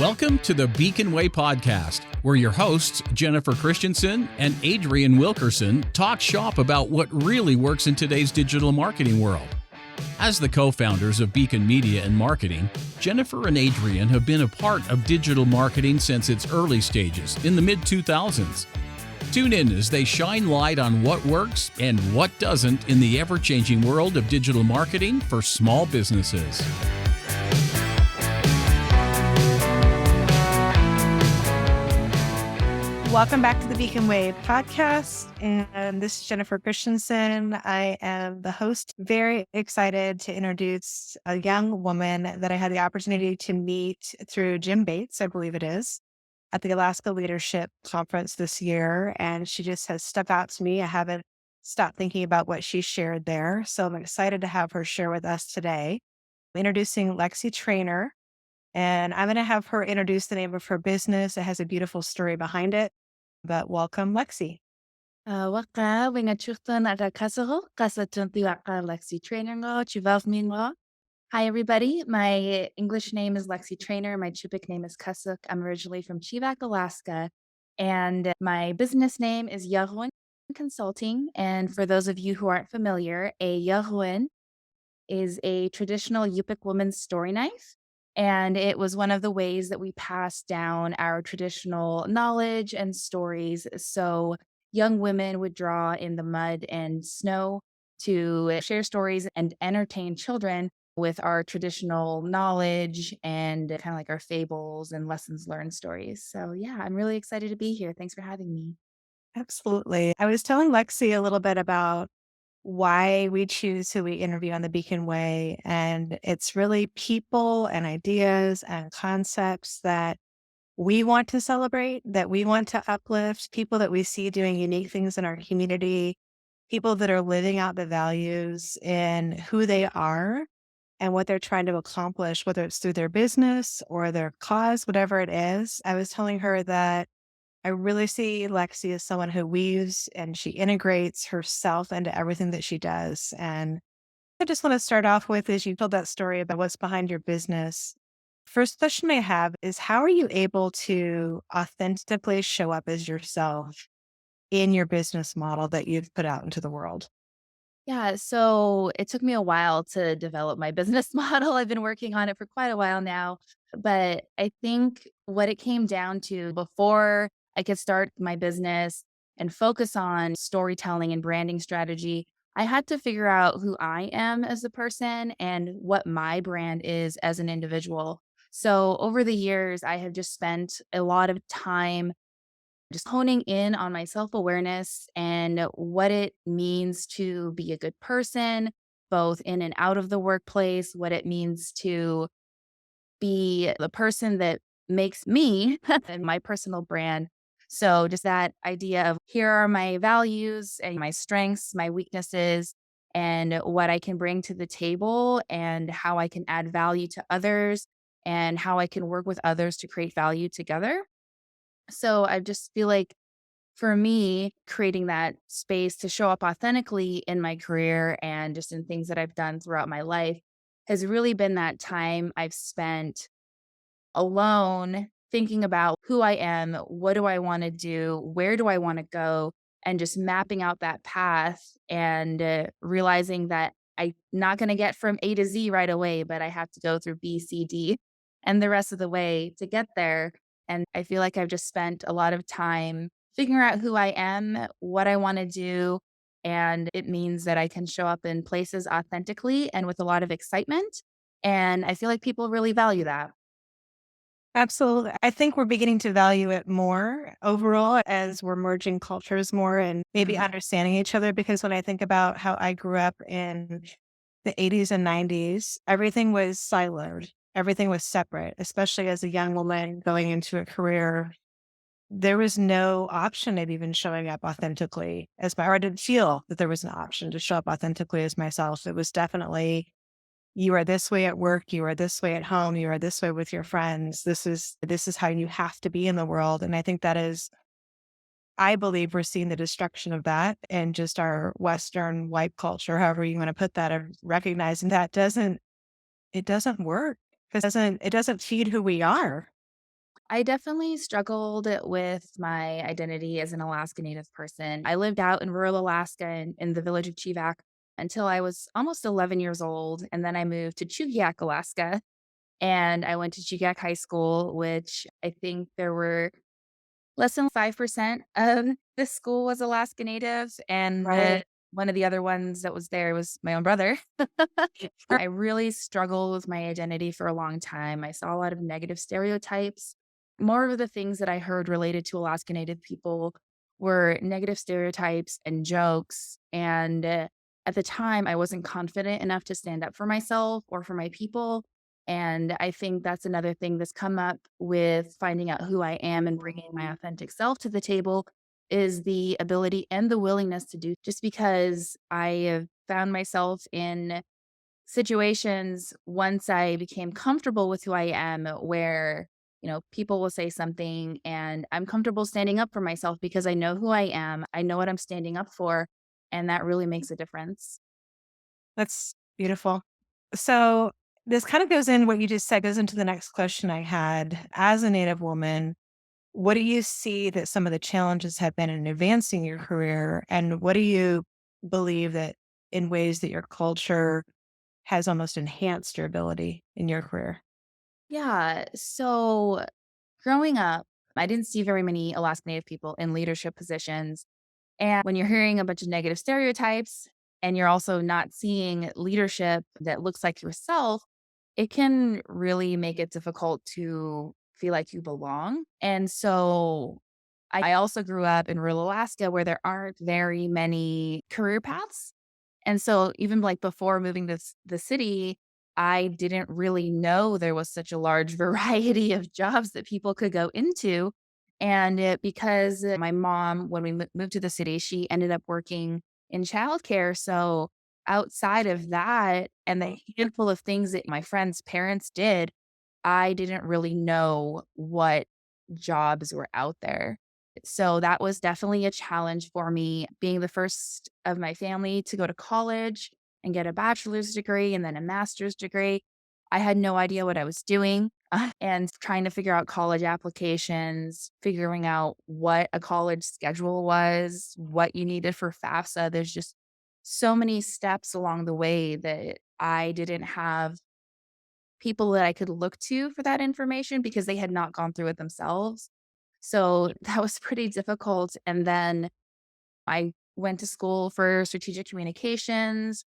Welcome to the Beacon Way podcast, where your hosts, Jennifer Christensen and Adrian Wilkerson, talk shop about what really works in today's digital marketing world. As the co-founders of Beacon Media and Marketing, Jennifer and Adrian have been a part of digital marketing since its early stages in the mid-2000s. Tune in as they shine light on what works and what doesn't in the ever-changing world of digital marketing for small businesses. Welcome back to the Beacon Way podcast, and this is Jennifer Christensen. I am the host. Very excited to introduce a young woman that I had the opportunity to meet through Jim Bates, I believe it is, at the Alaska Leadership Conference this year, and she just has stuck out to me. I haven't stopped thinking about what she shared there, so I'm excited to have her share with us today. I'm introducing Lexi Trainor, and I'm going to have her introduce the name of her business. It has a beautiful story behind it. But welcome, Lexi. Waka wingachuchtan ada kasaro kasatunti waka Lexi Trainor ngo chivav mingo. Hi everybody, my English name is Lexi Trainor. My Chipik name is Kasuk. I'm originally from Chivak, Alaska, and my business name is Yaaruin Consulting. And for those of you who aren't familiar, a Yaaruin is a traditional Yupik woman's story knife. And it was one of the ways that we passed down our traditional knowledge and stories. So young women would draw in the mud and snow to share stories and entertain children with our traditional knowledge and kind of like our fables and lessons learned stories. So yeah, I'm really excited to be here. Thanks for having me. Absolutely. I was telling Lexi a little bit about why we choose who we interview on the Beacon Way. And it's really people and ideas and concepts that we want to celebrate, that we want to uplift, people that we see doing unique things in our community, people that are living out the values in who they are and what they're trying to accomplish, whether it's through their business or their cause, whatever it is. I was telling her that I really see Lexi as someone who weaves and she integrates herself into everything that she does. And I just want to start off with, as you told that story about what's behind your business. First question I have is, how are you able to authentically show up as yourself in your business model that you've put out into the world? Yeah, so it took me a while to develop my business model. I've been working on it for quite a while now. But I think what it came down to before I could start my business and focus on storytelling and branding strategy, I had to figure out who I am as a person and what my brand is as an individual. So over the years, I have just spent a lot of time just honing in on my self-awareness and what it means to be a good person, both in and out of the workplace, what it means to be the person that makes me and my personal brand. So just that idea of here are my values and my strengths, my weaknesses, and what I can bring to the table and how I can add value to others and how I can work with others to create value together. So I just feel like for me, creating that space to show up authentically in my career and just in things that I've done throughout my life has really been that time I've spent alone thinking about who I am, what do I want to do, where do I want to go, and just mapping out that path and realizing that I'm not going to get from A to Z right away, but I have to go through B, C, D, and the rest of the way to get there. And I feel like I've just spent a lot of time figuring out who I am, what I want to do. And it means that I can show up in places authentically and with a lot of excitement. And I feel like people really value that. Absolutely. I think we're beginning to value it more overall as we're merging cultures more and maybe understanding each other. Because when I think about how I grew up in the 80s and 90s, everything was siloed, everything was separate, especially as a young woman going into a career. There was no option of even showing up authentically or I didn't feel that there was an option to show up authentically as myself. It was definitely, you are this way at work, you are this way at home, you are this way with your friends. This is how you have to be in the world. And I think that is, I believe we're seeing the destruction of that and just our Western white culture, however you want to put that, of recognizing that it doesn't work. It doesn't feed who we are. I definitely struggled with my identity as an Alaska Native person. I lived out in rural Alaska in the village of Chivak until I was almost 11 years old. And then I moved to Chugiak, Alaska. And I went to Chugiak High School, which I think there were less than 5% of the school was Alaska Natives. And Right. one of the other ones that was there was my own brother. I really struggled with my identity for a long time. I saw a lot of negative stereotypes. More of the things that I heard related to Alaska Native people were negative stereotypes and jokes. And at the time, I wasn't confident enough to stand up for myself or for my people. And I think that's another thing that's come up with finding out who I am and bringing my authentic self to the table is the ability and the willingness to do just because I have found myself in situations once I became comfortable with who I am where, people will say something and I'm comfortable standing up for myself because I know who I am. I know what I'm standing up for. And that really makes a difference. That's beautiful. So this kind of goes in what you just said, goes into the next question I had. As a Native woman, what do you see that some of the challenges have been in advancing your career? And what do you believe that in ways that your culture has almost enhanced your ability in your career? Yeah. So growing up, I didn't see very many Alaska Native people in leadership positions. And when you're hearing a bunch of negative stereotypes and you're also not seeing leadership that looks like yourself, it can really make it difficult to feel like you belong. And so I also grew up in rural Alaska where there aren't very many career paths. And so even like before moving to the city, I didn't really know there was such a large variety of jobs that people could go into. And because my mom, when we moved to the city, she ended up working in childcare. So outside of that and the handful of things that my friends' parents did, I didn't really know what jobs were out there. So that was definitely a challenge for me being the first of my family to go to college and get a bachelor's degree and then a master's degree. I had no idea what I was doing and trying to figure out college applications, figuring out what a college schedule was, what you needed for FAFSA. There's just so many steps along the way that I didn't have people that I could look to for that information because they had not gone through it themselves. So that was pretty difficult. And then I went to school for strategic communications.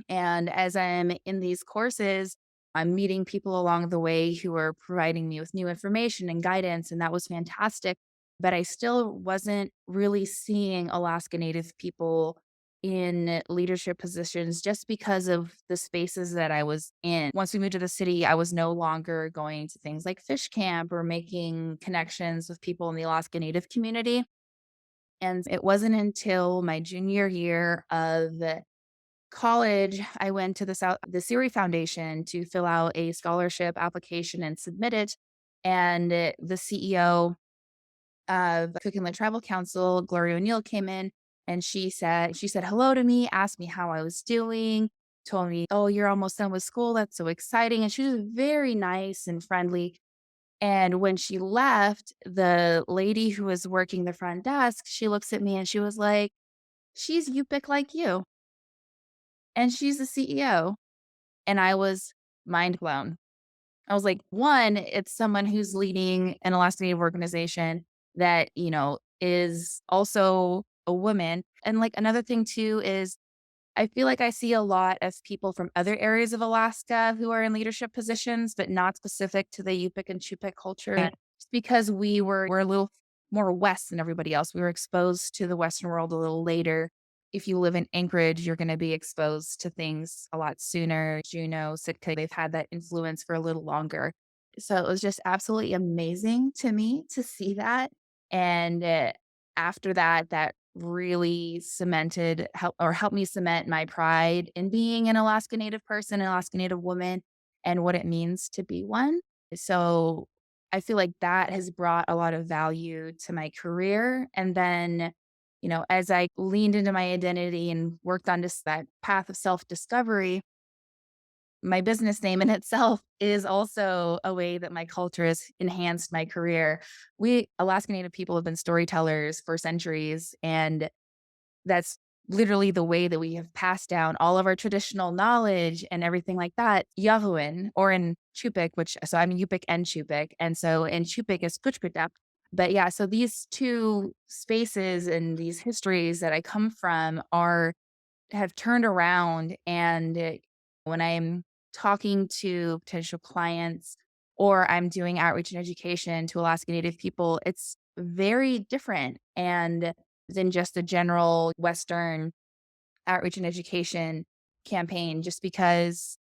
And as I'm in these courses, I'm meeting people along the way who are providing me with new information and guidance. And that was fantastic. But I still wasn't really seeing Alaska Native people in leadership positions just because of the spaces that I was in. Once we moved to the city, I was no longer going to things like fish camp or making connections with people in the Alaska Native community. And it wasn't until my junior year of college, I went to the Siri Foundation to fill out a scholarship application and submit it. And the CEO of Cook Inlet Tribal Council, Gloria O'Neill, came in and she said hello to me, asked me how I was doing, told me, "Oh, you're almost done with school. That's so exciting." And she was very nice and friendly. And when she left, the lady who was working the front desk, she looks at me and she was like, "She's Yupik like you, and she's the CEO." And I was mind blown. I was like, one, it's someone who's leading an Alaska Native organization that, is also a woman. And like another thing too is I feel like I see a lot of people from other areas of Alaska who are in leadership positions, but not specific to the Yupik and Chupik culture. Right. Just because we're a little more west than everybody else. We were exposed to the Western world a little later. If you live in Anchorage, you're going to be exposed to things a lot sooner. Juneau, Sitka, they've had that influence for a little longer. So it was just absolutely amazing to me to see that. And after that, that really helped me cement my pride in being an Alaska Native person, an Alaska Native woman, and what it means to be one. So I feel like that has brought a lot of value to my career. And then, as I leaned into my identity and worked on just that path of self discovery, my business name in itself is also a way that my culture has enhanced my career. We Alaska Native people have been storytellers for centuries, and that's literally the way that we have passed down all of our traditional knowledge and everything like that. Yaaruin, or in Chupik, so I'm Yupik and Chupik. And so in Chupik is Kuchkutap. But yeah, so these two spaces and these histories that I come from have turned around. And when I'm talking to potential clients or I'm doing outreach and education to Alaska Native people, it's very different and than just a general Western outreach and education campaign, just because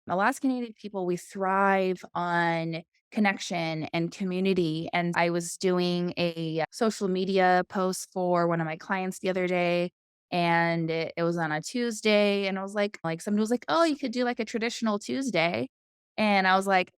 Alaska Native people, we thrive on connection and community. And I was doing a social media post for one of my clients the other day, and it was on a Tuesday. And I was like, somebody was like, oh, you could do like a traditional Tuesday. And I was like,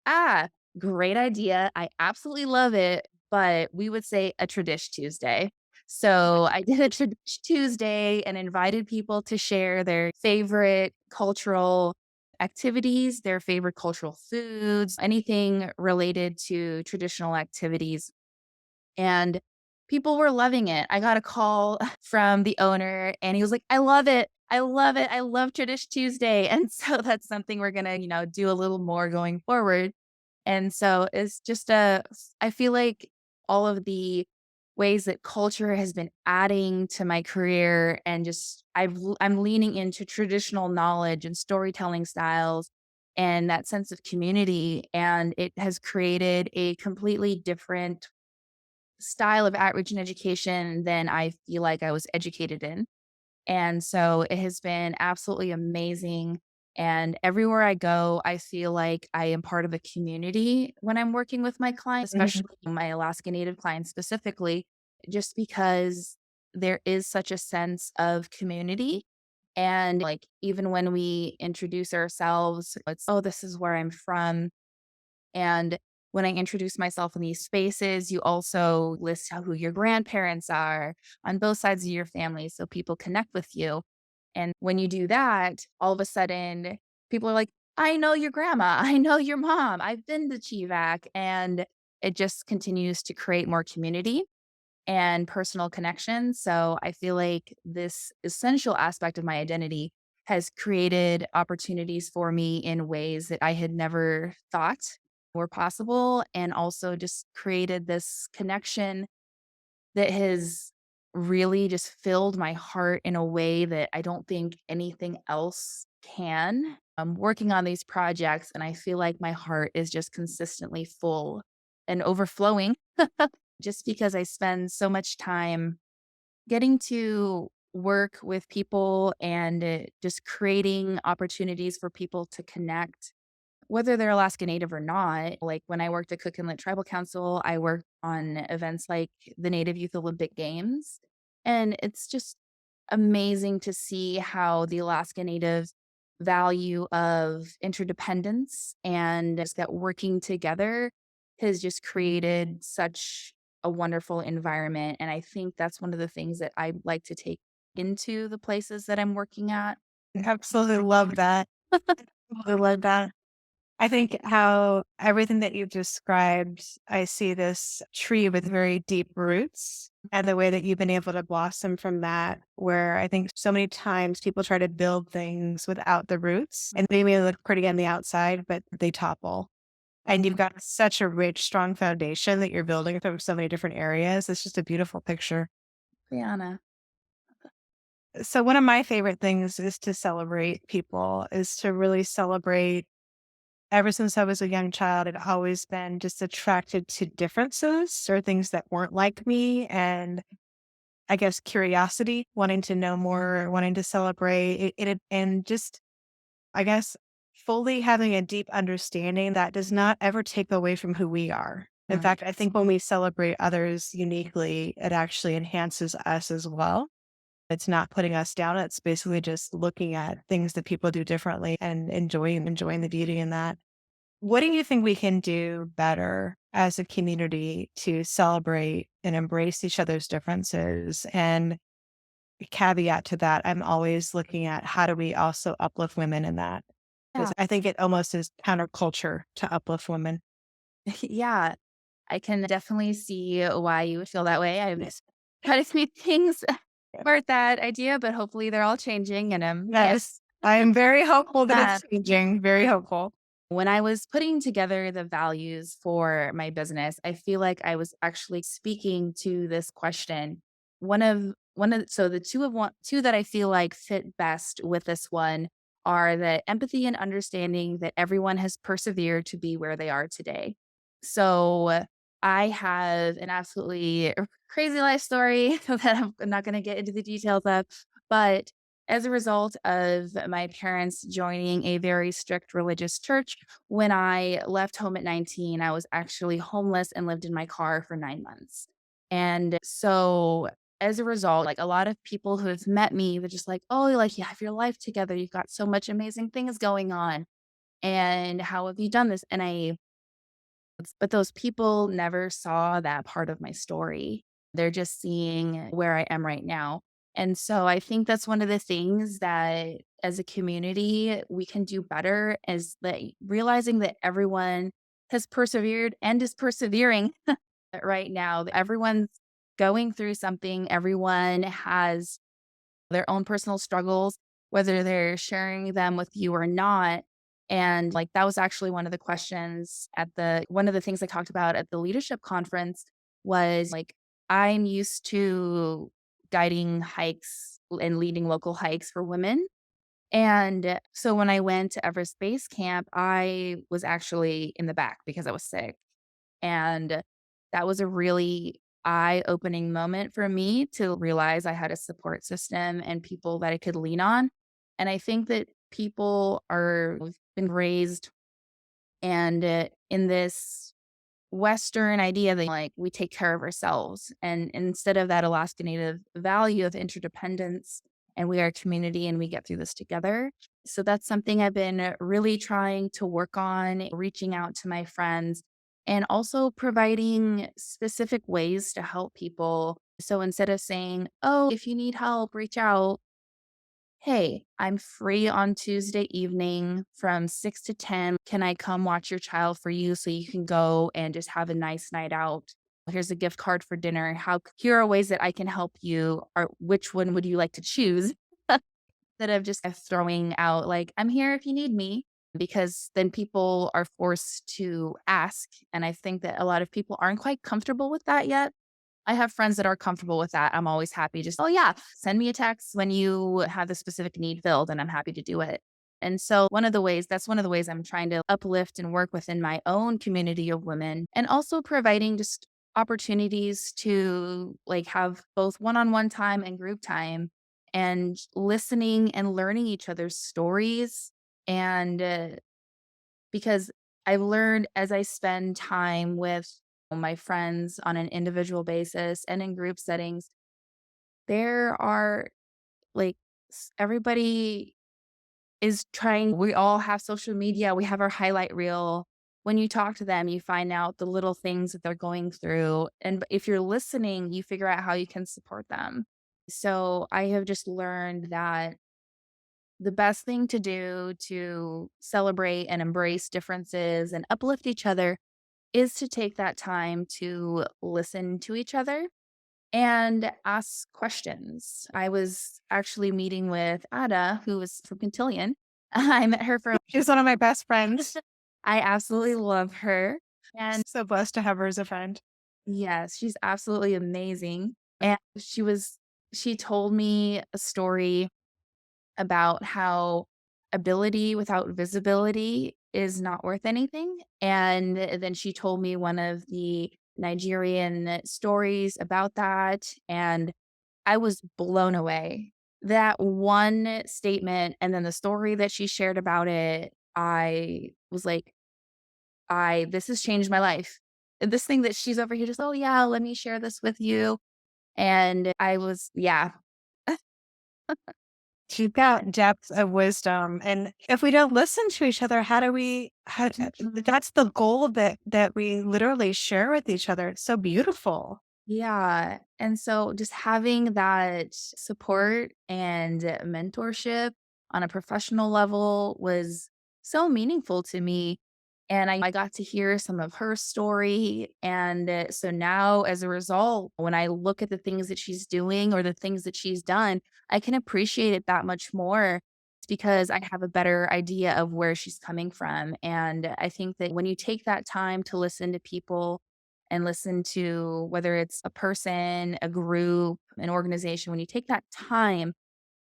great idea. I absolutely love it. But we would say a tradish Tuesday. So I did a tradish Tuesday and invited people to share their favorite cultural activities, their favorite cultural foods, anything related to traditional activities. And people were loving it. I got a call from the owner and he was like, I love it. I love it. I love Tradish Tuesday. And so that's something we're going to, do a little more going forward. And so it's just I feel like all of the ways that culture has been adding to my career and just I'm leaning into traditional knowledge and storytelling styles and that sense of community. And it has created a completely different style of outreach and education than I feel like I was educated in. And so it has been absolutely amazing. And everywhere I go, I feel like I am part of a community when I'm working with my clients, Mhm. especially my Alaska Native clients specifically, just because there is such a sense of community. And like, even when we introduce ourselves, it's, oh, this is where I'm from. And when I introduce myself in these spaces, you also list who your grandparents are on both sides of your family so people connect with you. And when you do that, all of a sudden, people are like, I know your grandma. I know your mom. I've been to Chivac. And it just continues to create more community and personal connection. So I feel like this essential aspect of my identity has created opportunities for me in ways that I had never thought were possible, and also just created this connection that has really just filled my heart in a way that I don't think anything else can. I'm working on these projects and I feel like my heart is just consistently full and overflowing just because I spend so much time getting to work with people and just creating opportunities for people to connect, whether they're Alaska Native or not. Like when I worked at Cook Inlet Tribal Council, I worked on events like the Native Youth Olympic Games. And it's just amazing to see how the Alaska Native value of interdependence and just that working together has just created such a wonderful environment. And I think that's one of the things that I like to take into the places that I'm working at. Absolutely love that. Absolutely love that. I think how everything that you've described, I see this tree with very deep roots and the way that you've been able to blossom from that, where I think so many times people try to build things without the roots and they may look pretty on the outside, but they topple. And you've got such a rich, strong foundation that you're building from so many different areas. It's just a beautiful picture. Brianna. So one of my favorite things is to celebrate people, is to really celebrate. Ever since I was a young child, I'd always been just attracted to differences or things that weren't like me. And I guess curiosity, wanting to know more, wanting to celebrate and just, I guess, fully having a deep understanding that does not ever take away from who we are. In Mm. fact, I think when we celebrate others uniquely, it actually enhances us as well. It's not putting us down. It's basically just looking at things that people do differently and enjoying the beauty in that. What do you think we can do better as a community to celebrate and embrace each other's differences? And caveat to that, I'm always looking at how do we also uplift women in that? because Yeah. I think it almost is counterculture to uplift women. Yeah. I can definitely see why you would feel that way. I've tried a few things for that idea, but hopefully they're all changing. And yeah. Yes, I am very hopeful that Uh, it's changing. Very hopeful. when I was putting together the values for my business, I feel like I was actually speaking to this question. So the two that I feel like fit best with this one are the empathy and understanding that everyone has persevered to be where they are today. So I have an absolutely crazy life story that I'm not going to get into the details of, but as a result of my parents joining a very strict religious church, when I left home at 19, I was actually homeless and lived in my car for 9 months. And so as a result, like a lot of people who have met me, they're just like, oh, like you have your life together. You've got so much amazing things going on. And how have you done this? But those people never saw that part of my story. They're just seeing where I am right now. And so I think that's one of the things that as a community we can do better is that realizing that everyone has persevered and is persevering right now. Everyone's going through something. Everyone has their own personal struggles, whether they're sharing them with you or not. And like that was actually one of the questions one of the things I talked about at the leadership conference was like, I'm used to guiding hikes and leading local hikes for women. And so when I went to Everest Base Camp, I was actually in the back because I was sick. And that was a really eye-opening moment for me to realize I had a support system and people that I could lean on. And I think that we've been raised and in this Western idea that like we take care of ourselves. And instead of that Alaska Native value of interdependence and we are a community and we get through this together. So that's something I've been really trying to work on, reaching out to my friends and also providing specific ways to help people. So instead of saying, oh, if you need help, reach out. Hey, I'm free on Tuesday evening from 6 to 10. Can I come watch your child for you so you can go and just have a nice night out? Here's a gift card for dinner. Here are ways that I can help you. Or which one would you like to choose? Instead of just throwing out, like, I'm here if you need me, because then people are forced to ask. And I think that a lot of people aren't quite comfortable with that yet. I have friends that are comfortable with that. I'm always happy just, "Oh, yeah, send me a text when you have the specific need filled, and I'm happy to do it." And so that's one of the ways I'm trying to uplift and work within my own community of women, and also providing just opportunities to, like, have both one-on-one time and group time, and listening and learning each other's stories, and, because I've learned as I spend time with my friends on an individual basis and in group settings, there are like everybody is trying, we all have social media, we have our highlight reel. When you talk to them, you find out the little things that they're going through. And if you're listening, you figure out how you can support them. So I have just learned that the best thing to do to celebrate and embrace differences and uplift each other is to take that time to listen to each other and ask questions. I was actually meeting with Ada, who is from Quintillion. I met her from She's one of my best friends. I absolutely love her. And So blessed to have her as a friend. yes, she's absolutely amazing. And she told me a story about how ability without visibility is not worth anything. And then she told me one of the Nigerian stories about that. And I was blown away. That one statement and then the story that she shared about it, I was like, this has changed my life. This thing that she's over here just, oh yeah, let me share this with you. And I was, yeah, She's got depth of wisdom. And if we don't listen to each other, that's the goal that we literally share with each other. It's so beautiful. yeah. And so just having that support and mentorship on a professional level was so meaningful to me. And I got to hear some of her story. And so now, as a result, when I look at the things that she's doing or the things that she's done, I can appreciate it that much more. It's because I have a better idea of where she's coming from. And I think that when you take that time to listen to people and listen to whether it's a person, a group, an organization, when you take that time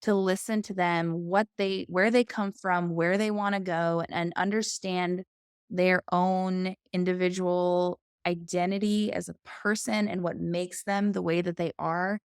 to listen to them, where they come from, where they want to go, and understand their own individual identity as a person and what makes them the way that they are,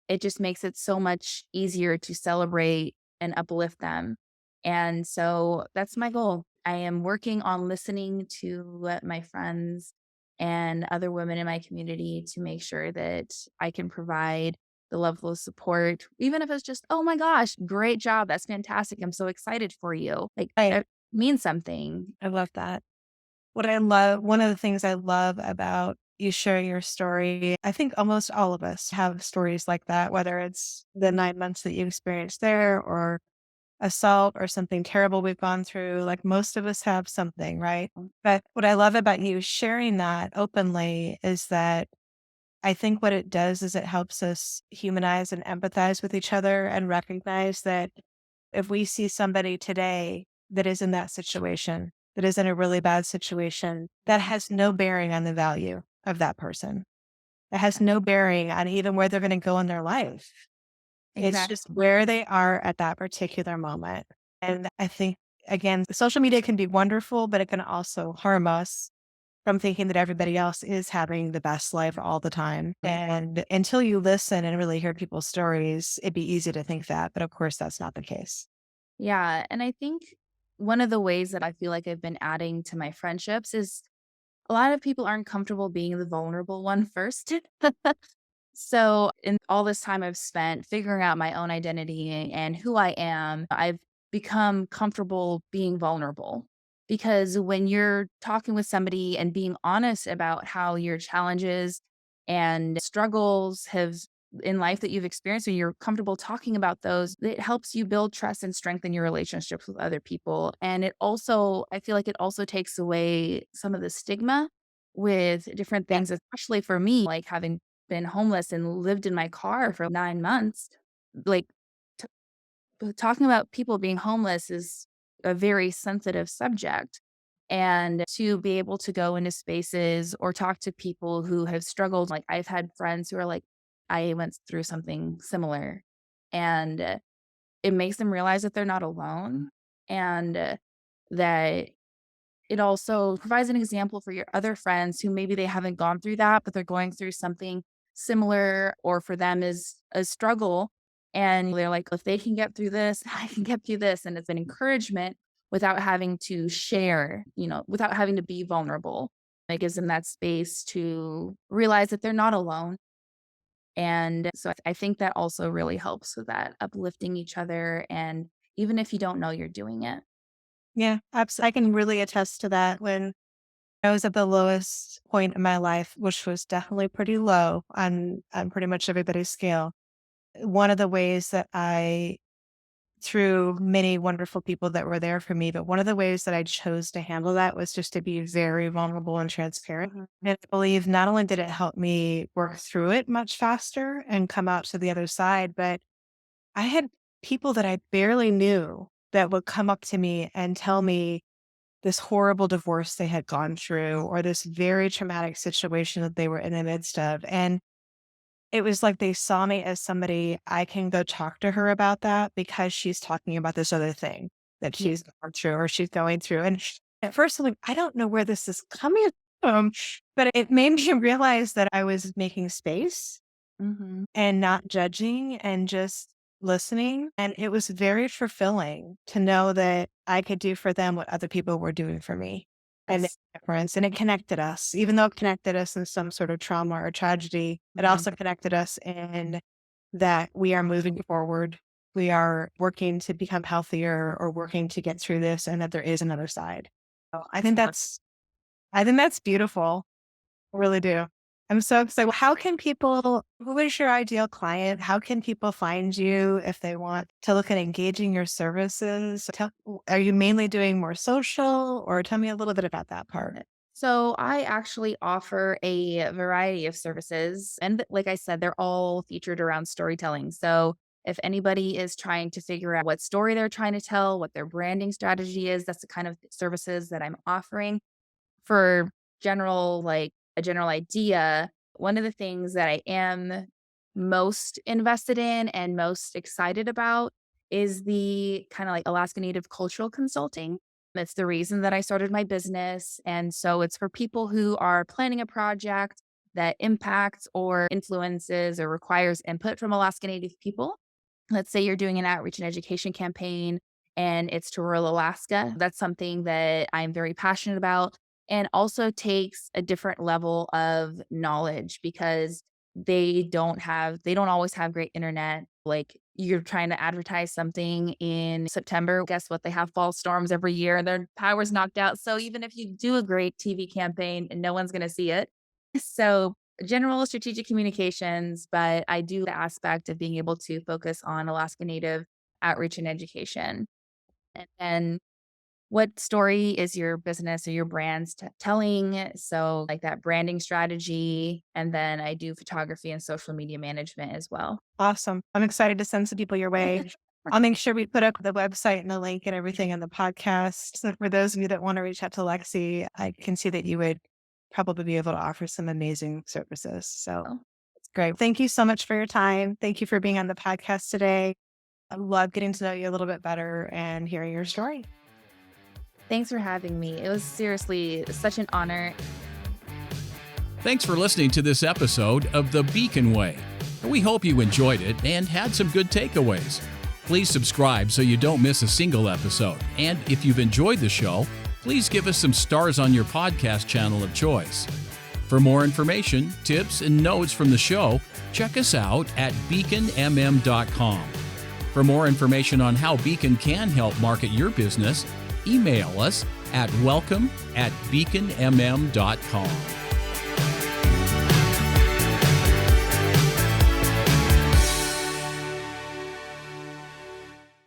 it just makes it so much easier to celebrate and uplift them. And so that's my goal. I am working on listening to my friends and other women in my community to make sure that I can provide the level of support, even if it's just, oh my gosh, great job. That's fantastic. I'm so excited for you. Like, Right. it means something. I love that. One of the things I love about you sharing your story, I think almost all of us have stories like that, whether it's the 9 months that you experienced there or assault or something terrible we've gone through. Like most of us have something, right? But what I love about you sharing that openly is that I think what it does is it helps us humanize and empathize with each other and recognize that if we see somebody today that is in that situation, that is in a really bad situation, that has no bearing on the value of that person. It has no bearing on even where they're going to go in their life. It's Exactly. just where they are at that particular moment. And I think, again, social media can be wonderful, but it can also harm us from thinking that everybody else is having the best life all the time. And until you listen and really hear people's stories, it'd be easy to think that. But of course, that's not the case. Yeah. And I think one of the ways that I feel like I've been adding to my friendships is a lot of people aren't comfortable being the vulnerable one first. So, in all this time I've spent figuring out my own identity and who I am, I've become comfortable being vulnerable. Because when you're talking with somebody and being honest about how your challenges and struggles have in life that you've experienced, and you're comfortable talking about those, it helps you build trust and strengthen your relationships with other people. And it also, I feel like it also takes away some of the stigma with different Yeah. things, especially for me, like having been homeless and lived in my car for 9 months, like, t talking about people being homeless is a very sensitive subject, and to be able to go into spaces or talk to people who have struggled, like, I've had friends who are like, "I went through something similar," and it makes them realize that they're not alone, and that it also provides an example for your other friends who maybe they haven't gone through that, but they're going through something similar or for them is a struggle. And they're like, if they can get through this, I can get through this. And it's an encouragement without having to share, without having to be vulnerable. It gives them that space to realize that they're not alone. And so I think that also really helps with that uplifting each other. And even if you don't know you're doing it. Yeah, I can really attest to that. When I was at the lowest point in my life, which was definitely pretty low on pretty much everybody's scale. One of the ways that through many wonderful people that were there for me, but one of the ways that I chose to handle that was just to be very vulnerable and transparent. And I believe not only did it help me work through it much faster and come out to the other side, but I had people that I barely knew that would come up to me and tell me this horrible divorce they had gone through or this very traumatic situation that they were in the midst of. And it was like they saw me as somebody I can go talk to her about that because she's talking about this other thing that Yeah. she's gone through or she's going through. And at first, I'm like, I don't know where this is coming from, but it made me realize that I was making space Hmm. and not judging and just listening. And it was very fulfilling to know that I could do for them what other people were doing for me. And it That's difference. And it connected us, even though it connected us in some sort of trauma or tragedy, it mhm. also connected us in that we are moving forward. We are working to become healthier or working to get through this and that there is another side. So I think that's beautiful. I really do. I'm so excited. Who is your ideal client? How can people find you if they want to look at engaging your services? Are you mainly doing more social, or tell me a little bit about that part? So I actually offer a variety of services. And like I said, they're all featured around storytelling. So if anybody is trying to figure out what story they're trying to tell, what their branding strategy is, that's the kind of services that I'm offering. For a general idea, one of the things that I am most invested in and most excited about is the kind of like Alaska Native cultural consulting. It's the reason that I started my business. And so it's for people who are planning a project that impacts or influences or requires input from Alaska Native people. Let's say you're doing an outreach and education campaign and it's to rural Alaska. That's something that I'm very passionate about and also takes a different level of knowledge because they don't always have great internet. Like you're trying to advertise something in September. Guess what? They have fall storms every year and their power's knocked out. So even if you do a great TV campaign, no one's going to see it. So general strategic communications, but I do the aspect of being able to focus on Alaska Native outreach and education. And then what story is your business or your brand's telling? So, like that branding strategy. And then I do photography and social media management as well. Awesome. I'm excited to send some people your way. I'll make sure we put up the website and the link and everything in the podcast. So for those of you that want to reach out to Lexi, I can see that you would probably be able to offer some amazing services. So it's great. Thank you so much for your time. Thank you for being on the podcast today. I love getting to know you a little bit better and hearing your story. Thanks for having me. It was seriously such an honor. Thanks for listening to this episode of The Beacon Way. We hope you enjoyed it and had some good takeaways. Please subscribe so you don't miss a single episode. And if you've enjoyed the show, please give us some stars on your podcast channel of choice. For more information, tips, and notes from the show, check us out at beaconmm.com. For more information on how Beacon can help market your business, email us at welcome@beaconmm.com.